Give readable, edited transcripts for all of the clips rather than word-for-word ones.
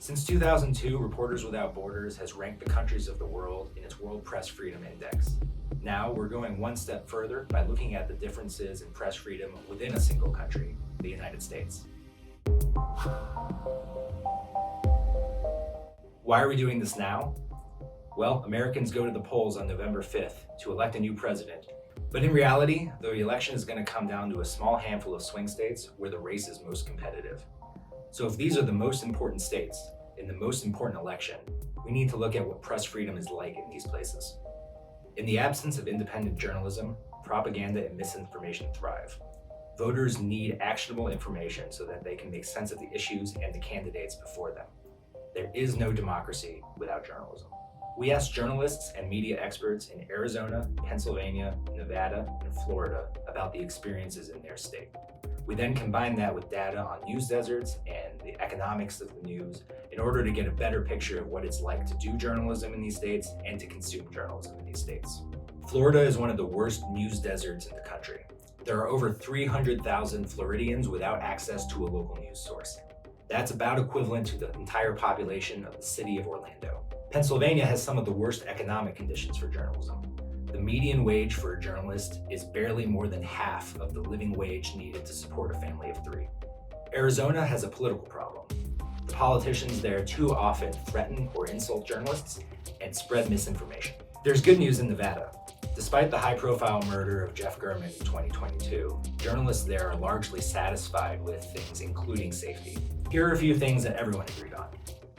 Since 2002, Reporters Without Borders has ranked the countries of the world in its World Press Freedom Index. Now we're going one step further by looking at the differences in press freedom within a single country, the United States. Why are we doing this now? Well, Americans go to the polls on November 5th to elect a new president. But in reality, the election is going to come down to a small handful of swing states where the race is most competitive. So if these are the most important states in the most important election, we need to look at what press freedom is like in these places. In the absence of independent journalism, propaganda and misinformation thrive. Voters need actionable information so that they can make sense of the issues and the candidates before them. There is no democracy without journalism. We asked journalists and media experts in Arizona, Pennsylvania, Nevada, and Florida about the experiences in their state. We then combined that with data on news deserts and the economics of the news in order to get a better picture of what it's like to do journalism in these states and to consume journalism in these states. Florida is one of the worst news deserts in the country. There are over 300,000 Floridians without access to a local news source. That's about equivalent to the entire population of the city of Orlando. Pennsylvania has some of the worst economic conditions for journalism. The median wage for a journalist is barely more than half of the living wage needed to support a family of three. Arizona has a political problem. The politicians there too often threaten or insult journalists and spread misinformation. There's good news in Nevada. Despite the high-profile murder of Jeff German in 2022, journalists there are largely satisfied with things including safety. Here are a few things that everyone agreed on.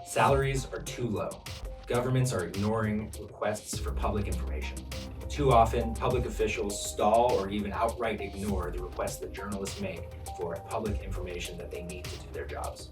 Salaries are too low. Governments are ignoring requests for public information. Too often, public officials stall or even outright ignore the requests that journalists make for public information that they need to do their jobs.